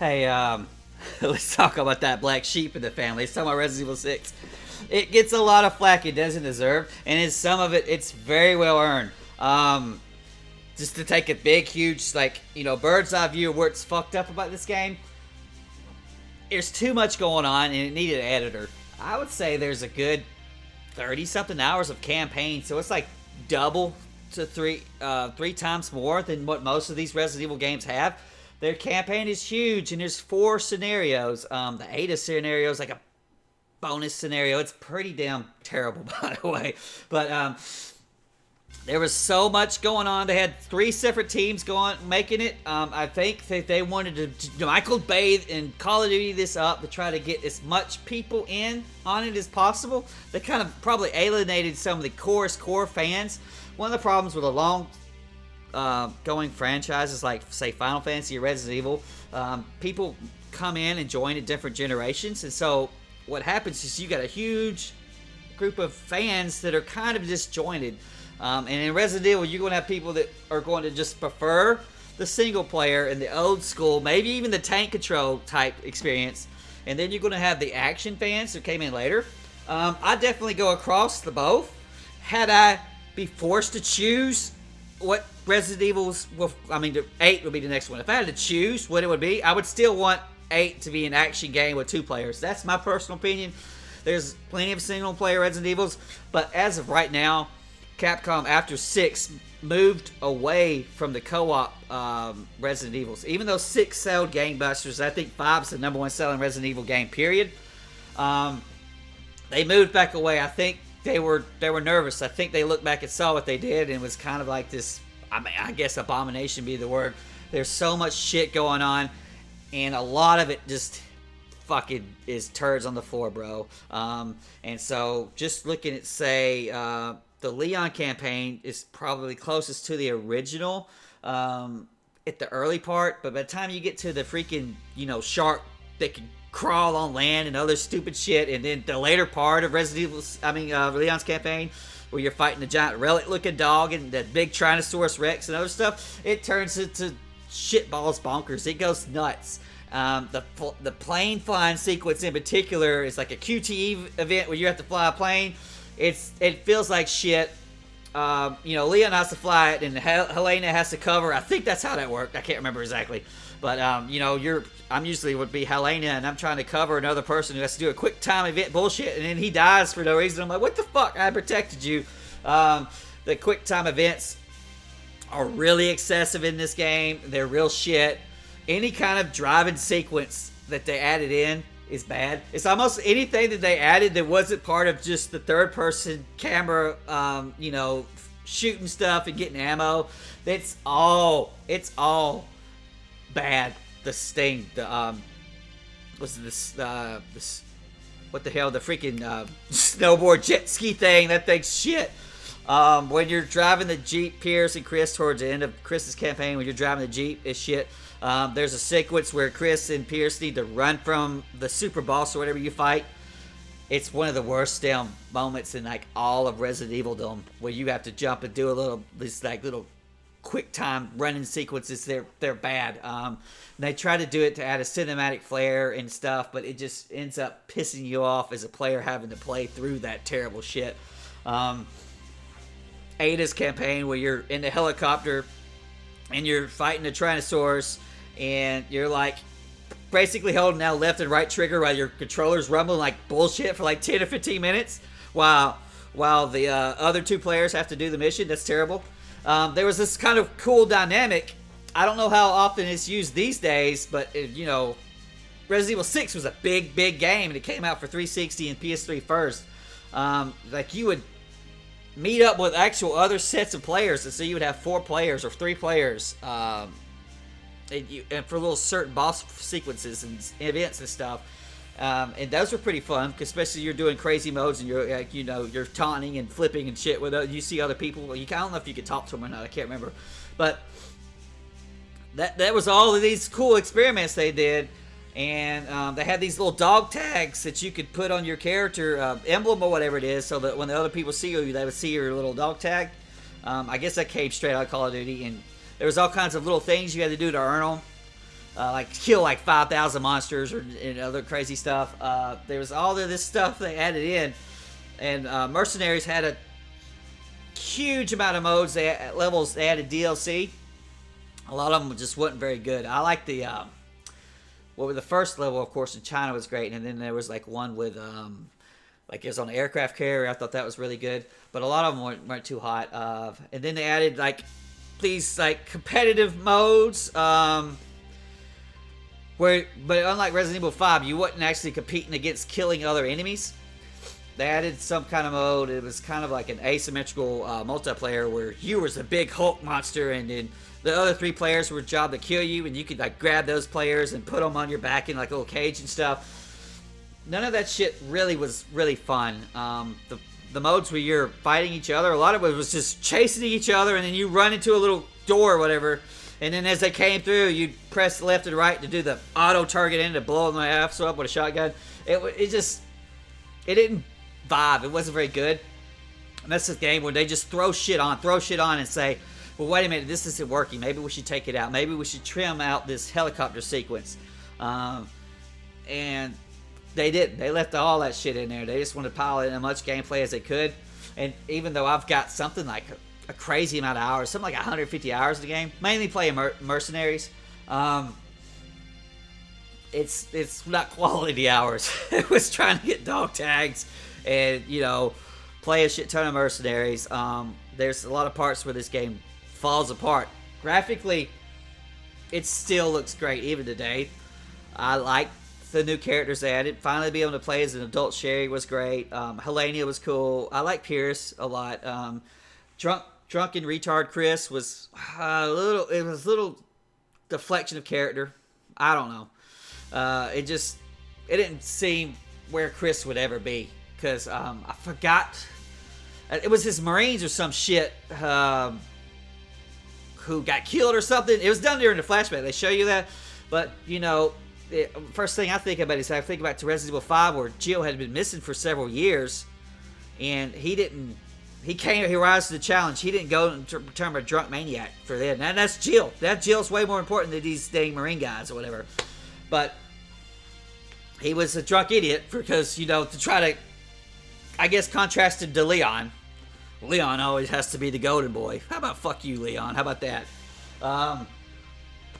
Hey, let's talk about that black sheep in the family. Let's talk about Resident Evil 6. It gets a lot of flack it doesn't deserve, and in some of it, it's very well earned. Just to take a big, huge, bird's eye view of where it's fucked up about this game, there's too much going on, and it needed an editor. I would say there's a good 30-something hours of campaign, so it's like double to three times more than what most of these Resident Evil games have. Their campaign is huge, and there's 4 scenarios. The Ada scenario is like a bonus scenario. It's pretty damn terrible, by the way. But there was so much going on. They had 3 separate teams making it. I think that they wanted to Michael Bay and Call of Duty this up to try to get as much people in on it as possible. They kind of probably alienated some of the core fans. One of the problems with a long going franchises like, say, Final Fantasy or Resident Evil, people come in and join at different generations, and so what happens is you got a huge group of fans that are kind of disjointed. And in Resident Evil, you're going to have people that are going to just prefer the single player and the old school, maybe even the tank control type experience, and then you're going to have the action fans who came in later. I definitely go across the both. Had I be forced to choose what Resident Evil's, 8 would be the next one. If I had to choose what it would be, I would still want 8 to be an action game with 2 players. That's my personal opinion. There's plenty of single player Resident Evils, but as of right now, Capcom, after 6, moved away from the co-op Resident Evils. Even though 6 sold gangbusters, I think 5's the number 1 selling Resident Evil game, period. They moved back away. I think they were nervous. I think they looked back and saw what they did, and it was kind of like this, I guess abomination be the word. There's so much shit going on, and a lot of it just fucking is turds on the floor, bro. And so just looking at, say, the Leon campaign is probably closest to the original at the early part, but by the time you get to the freaking, shark that can crawl on land and other stupid shit, and then the later part of Leon's campaign, where you're fighting a giant relic-looking dog and that big Tyrannosaurus Rex and other stuff, it turns into shitballs bonkers. It goes nuts. The plane flying sequence in particular is like a QTE event where you have to fly a plane. It feels like shit. Leon has to fly it, and Helena has to cover. I think that's how that worked. I can't remember exactly. But, I'm usually would be Helena, and I'm trying to cover another person who has to do a quick time event bullshit, and then he dies for no reason. I'm like, what the fuck? I protected you. The quick time events are really excessive in this game. They're real shit. Any kind of driving sequence that they added in is bad. It's almost anything that they added that wasn't part of just the third-person camera, shooting stuff and getting ammo. It's all bad. The Sting, what's this, what the hell, the freaking snowboard jet ski thing, that thing's shit. When you're driving the Jeep, Pierce and Chris, towards the end of Chris's campaign, when you're driving the Jeep, it's shit. There's a sequence where Chris and Pierce need to run from the super boss or whatever you fight. It's one of the worst damn moments in like all of Resident Evil Dome, where you have to jump and do these little quick time running sequences. They're bad. They try to do it to add a cinematic flair and stuff, but it just ends up pissing you off as a player having to play through that terrible shit. Ada's campaign, where you're in the helicopter and you're fighting a Tyrannosaurus, and you're like basically holding down left and right trigger while your controller's rumbling like bullshit for like 10 or 15 minutes while the other 2 players have to do the mission. That's terrible. There was this kind of cool dynamic. I don't know how often it's used these days, but Resident Evil 6 was a big game, and it came out for 360 and PS3 first. You would meet up with actual other sets of players, and so you would have 4 players or 3 players, and for little certain boss sequences and events and stuff. And those were pretty fun, especially you're doing crazy modes and you're you're taunting and flipping and shit with you see other people. I don't know if you could talk to them or not. I can't remember, but that was all of these cool experiments they did. And they had these little dog tags that you could put on your character emblem or whatever it is, so that when the other people see you, they would see your little dog tag. I guess that came straight out of Call of Duty, and there was all kinds of little things you had to do to earn them. like kill like 5,000 monsters or and other crazy stuff. There was all of this stuff they added in, and Mercenaries had a huge amount of modes, levels. They added DLC. A lot of them just wasn't very good. I like the what were the first level, of course, in China was great, and then there was like one with like it was on an aircraft carrier. I thought that was really good, but a lot of them weren't too hot. And then they added like these like competitive modes. But unlike Resident Evil 5, you wasn't actually competing against killing other enemies. They added some kind of mode. It was kind of like an asymmetrical multiplayer where you was a big Hulk monster, and then the other 3 players were job to kill you, and you could like grab those players and put them on your back in like a little cage and stuff. None of that shit really was really fun. The modes where you're fighting each other, a lot of it was just chasing each other, and then you run into a little door or whatever, and then as they came through, you'd press left and right to do the auto target in to blow them half up with a shotgun. It didn't vibe. It wasn't very good. And that's the game where they just throw shit on and say, well, wait a minute, this isn't working. Maybe we should take it out. Maybe we should trim out this helicopter sequence. And they didn't. They left all that shit in there. They just wanted to pile in as much gameplay as they could. And even though I've got something like a crazy amount of hours, something like 150 hours in the game, mainly playing Mercenaries, it's not quality hours. It was trying to get dog tags and, you know, play a shit ton of Mercenaries. There's a lot of parts where this game falls apart. Graphically, it still looks great even today. I like the new characters they added. Finally being able to play as an adult Sherry was great. Helena was cool. I like Pierce a lot. Drunken retard Chris was a little deflection of character. I don't know. It didn't seem where Chris would ever be, because I forgot it was his Marines or some shit who got killed or something. It was done during the flashback. They show you that, but you know, first thing I think about is I think about to Resident Evil 5 where Jill had been missing for several years, and he rise to the challenge. He didn't go and become a drunk maniac for that. And that's Jill. That Jill's way more important than these dang Marine guys or whatever. But he was a drunk idiot because, you know, to try to, I guess, contrasted to Leon. Leon always has to be the golden boy. How about fuck you, Leon? How about that?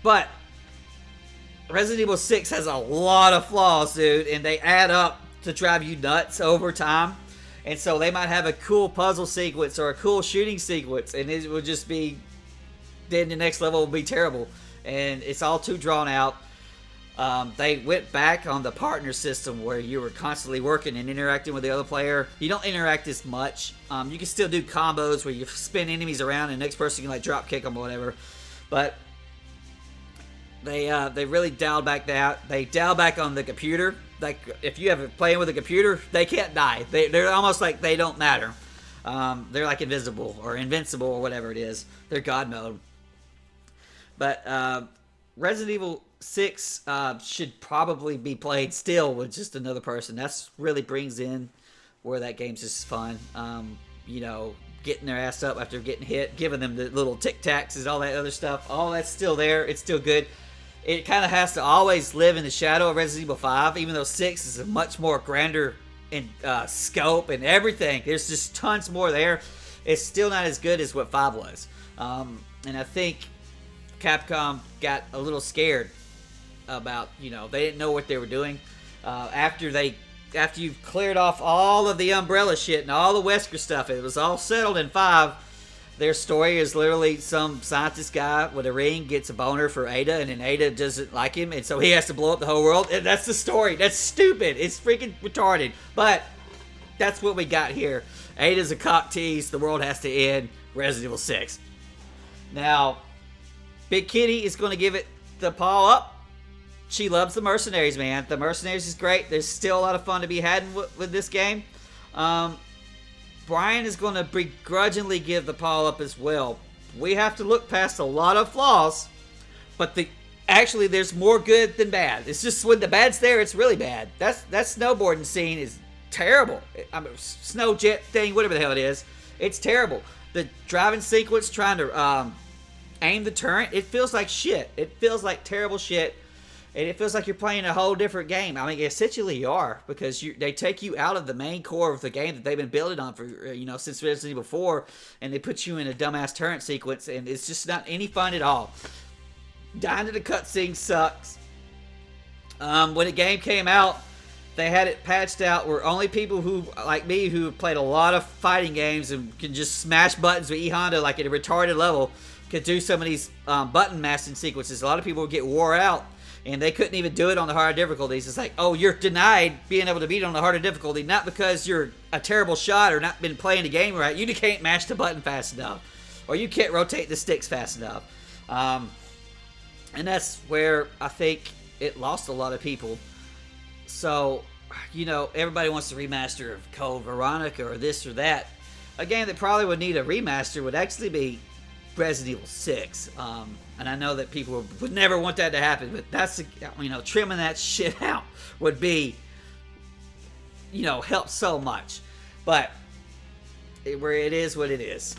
But Resident Evil 6 has a lot of flaws, dude, and they add up to drive you nuts over time. And so they might have a cool puzzle sequence or a cool shooting sequence, and it will just be, then the next level will be terrible. And it's all too drawn out. They went back on the partner system where you were constantly working and interacting with the other player. You don't interact as much. You can still do combos where you spin enemies around and the next person can like drop kick them or whatever. But they really dialed back that. They dialed back on the computer. Like if you have it playing with a computer, they can't die. They're almost like they don't matter. They're like invisible or invincible or whatever it is. They're God mode. But Resident Evil 6 should probably be played still with just another person. That's really brings in where that game's just fun. You know, getting their ass up after getting hit, giving them the little tic-tacs and all that other stuff. All that's still there. It's still good. It kind of has to always live in the shadow of Resident Evil 5, even though 6 is a much more grander in scope and everything. There's just tons more there. It's still not as good as what 5 was. And I think Capcom got a little scared about, you know, they didn't know what they were doing. After you've cleared off all of the Umbrella shit and all the Wesker stuff, it was all settled in 5. Their story is literally some scientist guy with a ring gets a boner for Ada, and then Ada doesn't like him, and so he has to blow up the whole world. And that's the story. That's stupid. It's freaking retarded. But that's what we got here. Ada's a cock tease. The world has to end. Resident Evil 6. Now, Big Kitty is going to give it the paw up. She loves the Mercenaries, man. The Mercenaries is great. There's still a lot of fun to be had with this game. Brian is going to begrudgingly give the paw up as well. We have to look past a lot of flaws, but actually there's more good than bad. It's just when the bad's there, it's really bad. That snowboarding scene is terrible. I mean, snow jet thing, whatever the hell it is, it's terrible. The driving sequence trying to aim the turret, it feels like shit. It feels like terrible shit. And it feels like you're playing a whole different game. I mean, essentially you are, because they take you out of the main core of the game that they've been building on for, since Resident Evil 4, and they put you in a dumbass turret sequence, and it's just not any fun at all. Dying to the cutscene sucks. When the game came out, they had it patched out where only people who, like me, who played a lot of fighting games and can just smash buttons with E Honda like at a retarded level, could do some of these button mashing sequences. A lot of people would get wore out, and they couldn't even do it on the harder difficulties. It's like, oh, you're denied being able to beat it on the harder difficulty, not because you're a terrible shot or not been playing the game right. You just can't mash the button fast enough, or you can't rotate the sticks fast enough. And that's where I think it lost a lot of people. So, everybody wants to remaster of Code Veronica or this or that. A game that probably would need a remaster would actually be Resident Evil 6. And I know that people would never want that to happen, but that's, trimming that shit out would be, help so much. But it is what it is.